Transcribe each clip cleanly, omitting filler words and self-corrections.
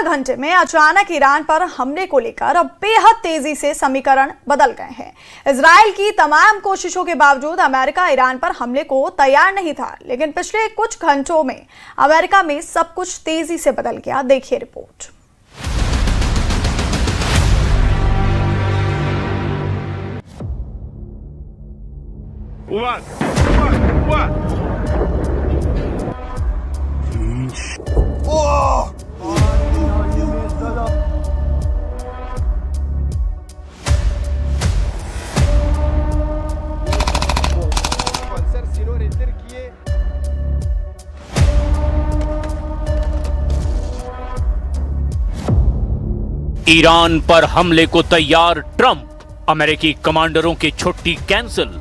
12 घंटे में अचानक ईरान पर हमले को लेकर अब बेहद तेजी से समीकरण बदल गए हैं। इजराइल की तमाम कोशिशों के बावजूद अमेरिका ईरान पर हमले को तैयार नहीं था, लेकिन पिछले कुछ घंटों में अमेरिका में सब कुछ तेजी से बदल गया। देखिए रिपोर्ट। ईरान पर हमले को तैयार ट्रंप, अमेरिकी कमांडरों की छुट्टी कैंसिल।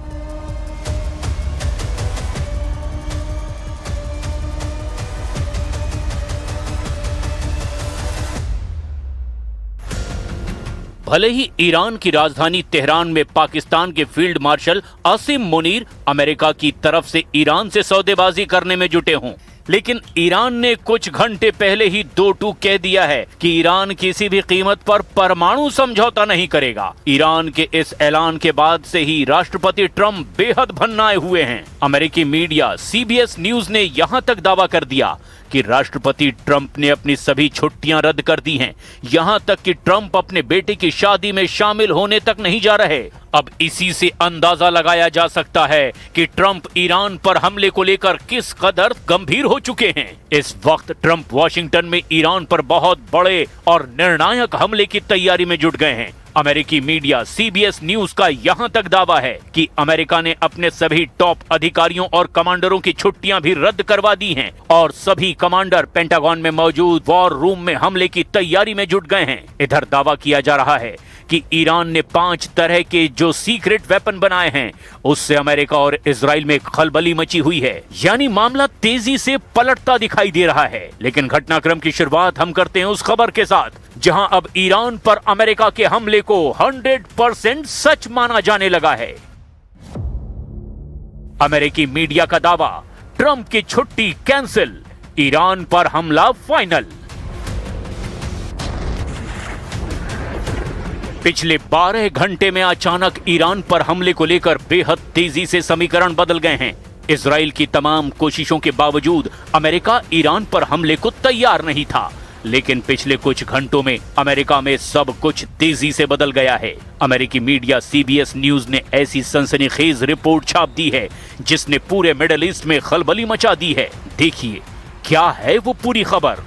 भले ही ईरान की राजधानी तेहरान में पाकिस्तान के field marshal Asim Munir America की तरफ से ईरान से सौदेबाजी करने में जुटे हों, लेकिन ईरान ने कुछ घंटे पहले ही दो टूक कह दिया है कि ईरान किसी भी कीमत पर परमाणु समझौता नहीं करेगा। ईरान के इस ऐलान के बाद से ही राष्ट्रपति ट्रंप बेहद भन्नाए हुए हैं। अमेरिकी मीडिया CBS न्यूज ने यहां तक दावा कर दिया कि राष्ट्रपति ट्रंप ने अपनी सभी छुट्टियां रद्द कर दी हैं। यहां तक कि ट्रंप अपने बेटे की शादी में शामिल होने तक नहीं जा रहे। अब इसी से अंदाजा लगाया जा सकता है कि ट्रंप ईरान पर हमले को लेकर किस कदर गंभीर हो चुके हैं। इस वक्त ट्रंप वॉशिंगटन में ईरान पर बहुत बड़े और निर्णायक हमले की तैयारी में जुट गए हैं। अमेरिकी मीडिया CBS न्यूज का यहां तक दावा है कि अमेरिका ने अपने सभी टॉप अधिकारियों और कमांडरों की छुट्टियां भी रद्द करवा दी हैं और सभी कमांडर पेंटागन में मौजूद वॉर रूम में हमले की तैयारी में जुट गए हैं। इधर दावा किया जा रहा है कि ईरान ने 5 तरह के जो सीक्रेट वेपन बनाए हैं, उससे अमेरिका और इजराइल में खलबली मची हुई है। यानी मामला तेजी से पलटता दिखाई दे रहा है। लेकिन घटनाक्रम की शुरुआत हम करते हैं उस खबर के साथ, जहां अब ईरान पर अमेरिका के हमले को 100% सच माना जाने लगा है। अमेरिकी मीडिया का दावा, ट्रंप की छुट्टी कैंसिल, ईरान पर हमला फाइनल। पिछले 12 घंटे में अचानक ईरान पर हमले को लेकर बेहद तेजी से समीकरण बदल गए हैं। इजराइल की तमाम कोशिशों के बावजूद अमेरिका ईरान पर हमले को तैयार नहीं था, लेकिन पिछले कुछ घंटों में अमेरिका में सब कुछ तेजी से बदल गया है। अमेरिकी मीडिया CBS न्यूज ने ऐसी सनसनीखेज रिपोर्ट छाप दी है जिसने पूरे मिडिल ईस्ट में खलबली मचा दी है। देखिए क्या है वो पूरी खबर।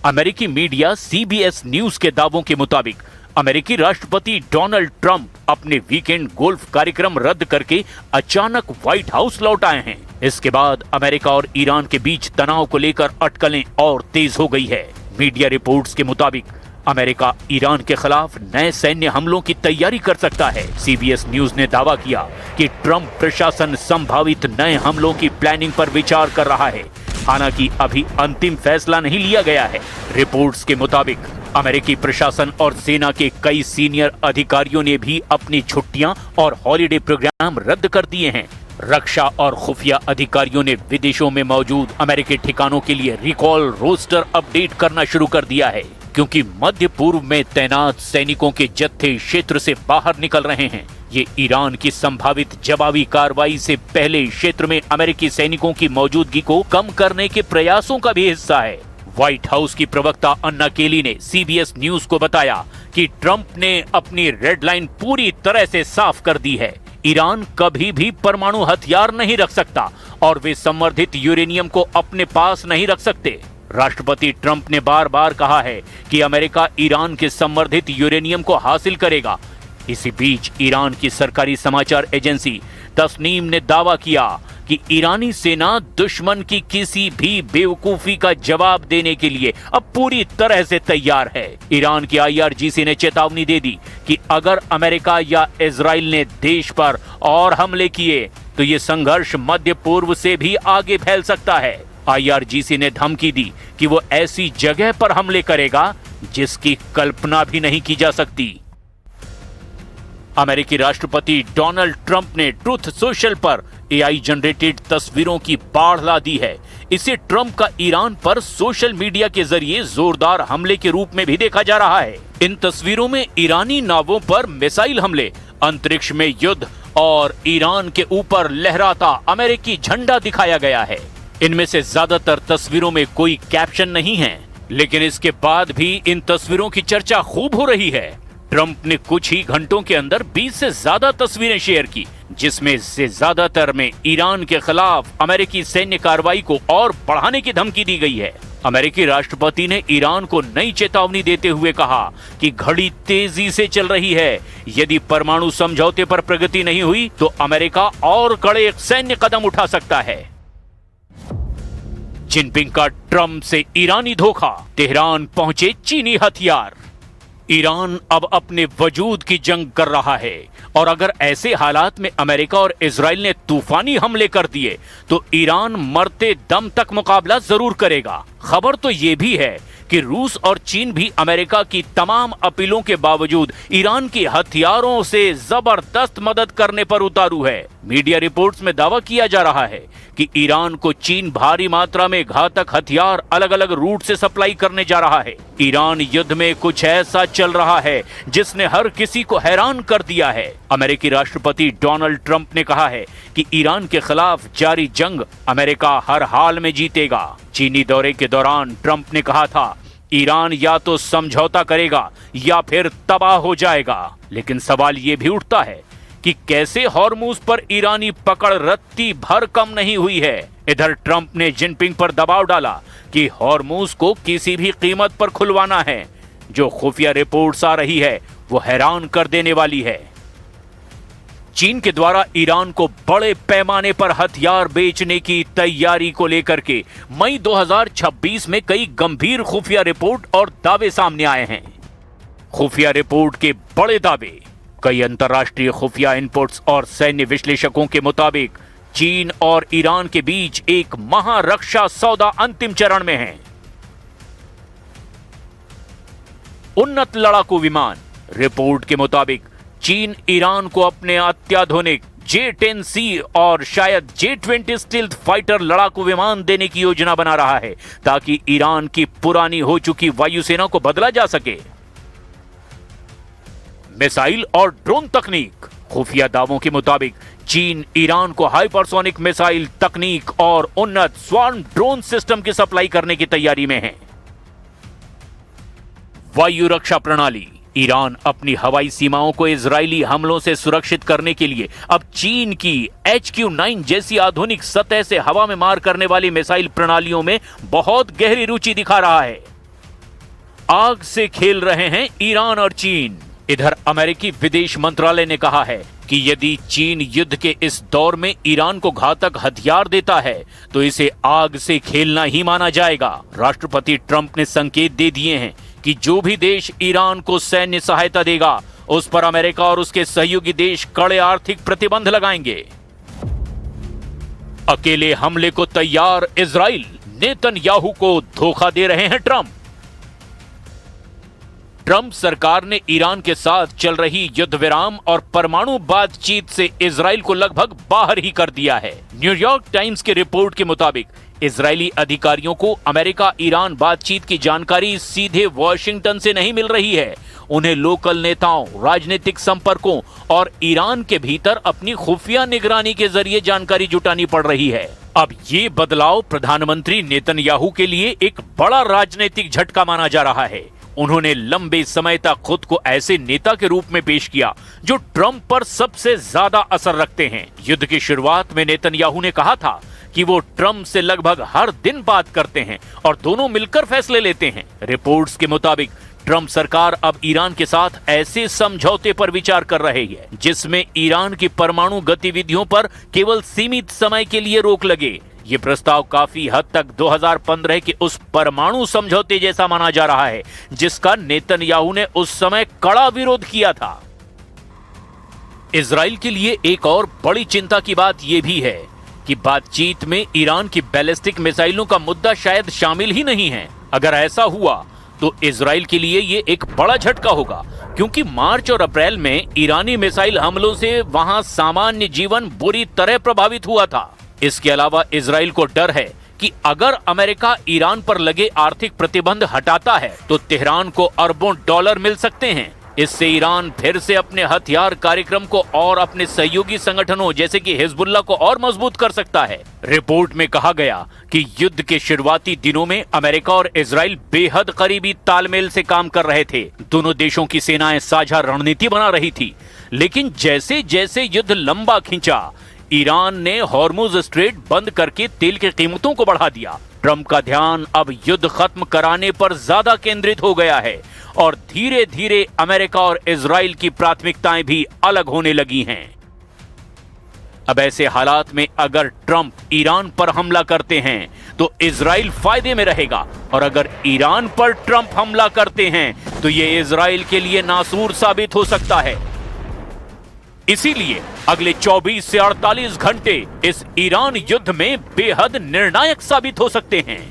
अमेरिकी मीडिया CBS न्यूज के दावों के मुताबिक अमेरिकी राष्ट्रपति डोनाल्ड ट्रंप अपने वीकेंड गोल्फ कार्यक्रम रद्द करके अचानक व्हाइट हाउस लौट आए हैं। इसके बाद अमेरिका और ईरान के बीच तनाव को लेकर अटकलें और तेज हो गई है। मीडिया रिपोर्ट्स के मुताबिक अमेरिका ईरान के खिलाफ नए सैन्य हमलों की तैयारी कर सकता है। CBS न्यूज ने दावा किया कि ट्रंप प्रशासन संभावित नए हमलों की प्लानिंग पर विचार कर रहा है, हालांकि अभी अंतिम फैसला नहीं लिया गया है। रिपोर्ट्स के मुताबिक अमेरिकी प्रशासन और सेना के कई सीनियर अधिकारियों ने भी अपनी छुट्टियां और हॉलिडे प्रोग्राम रद्द कर दिए हैं। रक्षा और खुफिया अधिकारियों ने विदेशों में मौजूद अमेरिकी ठिकानों के लिए रिकॉल रोस्टर अपडेट करना शुरू कर दिया है, क्योंकि मध्य पूर्व में तैनात सैनिकों के जत्थे क्षेत्र से बाहर निकल रहे हैं। ये ईरान की संभावित जवाबी कार्रवाई से पहले क्षेत्र में अमेरिकी सैनिकों की मौजूदगी को कम करने के प्रयासों का भी हिस्सा है। व्हाइट हाउस की प्रवक्ता अन्ना केली ने CBS न्यूज को बताया कि ट्रंप ने अपनी रेड लाइन पूरी तरह से साफ कर दी है। ईरान कभी भी परमाणु हथियार नहीं रख सकता और वे संवर्धित यूरेनियम को अपने पास नहीं रख सकते। राष्ट्रपति ट्रंप ने बार बार कहा है कि अमेरिका ईरान के संवर्धित यूरेनियम को हासिल करेगा। इसी बीच ईरान की सरकारी समाचार एजेंसी तस्नीम ने दावा किया कि ईरानी सेना दुश्मन की किसी भी बेवकूफी का जवाब देने के लिए अब पूरी तरह से तैयार है। ईरान की IRGC ने चेतावनी दे दी कि अगर अमेरिका या इजराइल ने देश पर और हमले किए तो ये संघर्ष मध्य पूर्व से भी आगे फैल सकता है। IRGC ने धमकी दी कि वो ऐसी जगह पर हमले करेगा जिसकी कल्पना भी नहीं की जा सकती। अमेरिकी राष्ट्रपति डोनाल्ड ट्रंप ने ट्रुथ सोशल पर AI जनरेटेड तस्वीरों की बाढ़ ला दी है। इसे ट्रंप का ईरान पर सोशल मीडिया के जरिए जोरदार हमले के रूप में भी देखा जा रहा है। इन तस्वीरों में ईरानी नावों पर मिसाइल हमले, अंतरिक्ष में युद्ध और ईरान के ऊपर लहराता अमेरिकी झंडा दिखाया गया है। इनमें से ज्यादातर तस्वीरों में कोई कैप्शन नहीं है, लेकिन इसके बाद भी इन तस्वीरों की चर्चा खूब हो रही है। ट्रंप ने कुछ ही घंटों के अंदर 20 से ज्यादा तस्वीरें शेयर की, जिसमें से ज्यादातर में ईरान के खिलाफ अमेरिकी सैन्य कार्रवाई को और बढ़ाने की धमकी दी गई है। अमेरिकी राष्ट्रपति ने ईरान को नई चेतावनी देते हुए कहा कि घड़ी तेजी से चल रही है। यदि परमाणु समझौते पर प्रगति नहीं हुई तो अमेरिका और कड़े सैन्य कदम उठा सकता है। जिनपिंग का ट्रंप से ईरानी धोखा, तेहरान पहुंचे चीनी हथियार। ईरान अब अपने वजूद की जंग कर रहा है और अगर ऐसे हालात में अमेरिका और इजराइल ने तूफानी हमले कर दिए तो ईरान मरते दम तक मुकाबला जरूर करेगा। खबर तो यह भी है कि रूस और चीन भी अमेरिका की तमाम अपीलों के बावजूद ईरान की हथियारों से जबरदस्त मदद करने पर उतारू है। मीडिया रिपोर्ट्स में दावा किया जा रहा है कि ईरान को चीन भारी मात्रा में घातक हथियार अलग अलग रूट से सप्लाई करने जा रहा है। ईरान युद्ध में कुछ ऐसा चल रहा है जिसने हर किसी को हैरान कर दिया है। अमेरिकी राष्ट्रपति डोनाल्ड ट्रंप ने कहा है कि ईरान के खिलाफ जारी जंग अमेरिका हर हाल में जीतेगा। चीनी दौरे के दौरान ट्रंप ने कहा था, ईरान या तो समझौता करेगा या फिर तबाह हो जाएगा। लेकिन सवाल ये भी उठता है कि कैसे हॉर्मुज पर ईरानी पकड़ रत्ती भर कम नहीं हुई है। इधर ट्रंप ने जिनपिंग पर दबाव डाला कि हॉर्मुज को किसी भी कीमत पर खुलवाना है। जो खुफिया रिपोर्ट्स आ रही है वो हैरान कर देने वाली है। चीन के द्वारा ईरान को बड़े पैमाने पर हथियार बेचने की तैयारी को लेकर के मई 2026 में कई गंभीर खुफिया रिपोर्ट और दावे सामने आए हैं। खुफिया रिपोर्ट के बड़े दावे, कई अंतर्राष्ट्रीय खुफिया इनपुट्स और सैन्य विश्लेषकों के मुताबिक चीन और ईरान के बीच एक महारक्षा सौदा अंतिम चरण में है। उन्नत लड़ाकू विमान, रिपोर्ट के मुताबिक चीन ईरान को अपने अत्याधुनिक J-10C और शायद J-20 स्टील्थ फाइटर लड़ाकू विमान देने की योजना बना रहा है ताकि ईरान की पुरानी हो चुकी वायुसेना को बदला जा सके। मिसाइल और ड्रोन तकनीक, खुफिया दावों के मुताबिक चीन ईरान को हाइपरसोनिक मिसाइल तकनीक और उन्नत स्वार्म ड्रोन सिस्टम की सप्लाई करने की तैयारी में है। वायु रक्षा प्रणाली, ईरान अपनी हवाई सीमाओं को इजरायली हमलों से सुरक्षित करने के लिए अब चीन की HQ-9 जैसी आधुनिक सतह से हवा में मार करने वाली मिसाइल प्रणालियों में बहुत गहरी रुचि दिखा रहा है। आग से खेल रहे हैं ईरान और चीन। इधर अमेरिकी विदेश मंत्रालय ने कहा है कि यदि चीन युद्ध के इस दौर में ईरान को घातक हथियार देता है तो इसे आग से खेलना ही माना जाएगा। राष्ट्रपति ट्रंप ने संकेत दे दिए हैं कि जो भी देश ईरान को सैन्य सहायता देगा उस पर अमेरिका और उसके सहयोगी देश कड़े आर्थिक प्रतिबंध लगाएंगे। अकेले हमले को तैयार इजराइल, नेतन्याहू को धोखा दे रहे हैं ट्रंप। ट्रंप सरकार ने ईरान के साथ चल रही युद्ध विराम और परमाणु बातचीत से इजराइल को लगभग बाहर ही कर दिया है। न्यूयॉर्क टाइम्स के रिपोर्ट के मुताबिक इजरायली अधिकारियों को अमेरिका ईरान बातचीत की जानकारी सीधे वॉशिंगटन से नहीं मिल रही है। उन्हें लोकल नेताओं, राजनीतिक संपर्कों और ईरान के भीतर अपनी खुफिया निगरानी के जरिए जानकारी जुटानी पड़ रही है। अब ये बदलाव प्रधानमंत्री नेतन्याहू के लिए एक बड़ा राजनीतिक झटका माना जा रहा है। उन्होंने लंबे समय तक खुद को ऐसे नेता के रूप में पेश किया जो ट्रंप पर सबसे ज्यादा असर रखते हैं। युद्ध की शुरुआत में नेतन्याहू ने कहा था कि वो ट्रंप से लगभग हर दिन बात करते हैं और दोनों मिलकर फैसले लेते हैं। रिपोर्ट्स के मुताबिक ट्रंप सरकार अब ईरान के साथ ऐसे समझौते पर विचार कर रही है जिसमें ईरान की परमाणु गतिविधियों पर केवल सीमित समय के लिए रोक लगे। ये प्रस्ताव काफी हद तक 2015 के उस परमाणु समझौते जैसा माना जा रहा है जिसका नेतन्याहू ने उस समय कड़ा विरोध किया था। इजराइल के लिए एक और बड़ी चिंता की बात यह भी है कि बातचीत में ईरान की बैलिस्टिक मिसाइलों का मुद्दा शायद शामिल ही नहीं है। अगर ऐसा हुआ तो इजराइल के लिए ये एक बड़ा झटका होगा, क्योंकि मार्च और अप्रैल में ईरानी मिसाइल हमलों से वहां सामान्य जीवन बुरी तरह प्रभावित हुआ था। इसके अलावा इजराइल को डर है कि अगर अमेरिका ईरान पर लगे आर्थिक प्रतिबंध हटाता है तो तेहरान को अरबों डॉलर मिल सकते हैं। इससे ईरान फिर से अपने हथियार कार्यक्रम को और अपने सहयोगी संगठनों जैसे कि हिजबुल्लाह को और मजबूत कर सकता है। रिपोर्ट में कहा गया कि युद्ध के शुरुआती दिनों में अमेरिका और इजराइल बेहद करीबी तालमेल से काम कर रहे थे। दोनों देशों की सेनाएं साझा रणनीति बना रही थी, लेकिन जैसे जैसे युद्ध लंबा खिंचा, ईरान ने हॉर्मुज स्ट्रेट बंद करके तेल की कीमतों को बढ़ा दिया। ट्रंप का ध्यान अब युद्ध खत्म कराने पर ज्यादा केंद्रित हो गया है और धीरे धीरे अमेरिका और इजराइल की प्राथमिकताएं भी अलग होने लगी हैं। अब ऐसे हालात में अगर ट्रंप ईरान पर हमला करते हैं तो इजराइल फायदे में रहेगा, और अगर ईरान पर ट्रंप हमला करते हैं तो यह इजराइल के लिए नासूर साबित हो सकता है। इसीलिए अगले 24 से 48 घंटे इस ईरान युद्ध में बेहद निर्णायक साबित हो सकते हैं।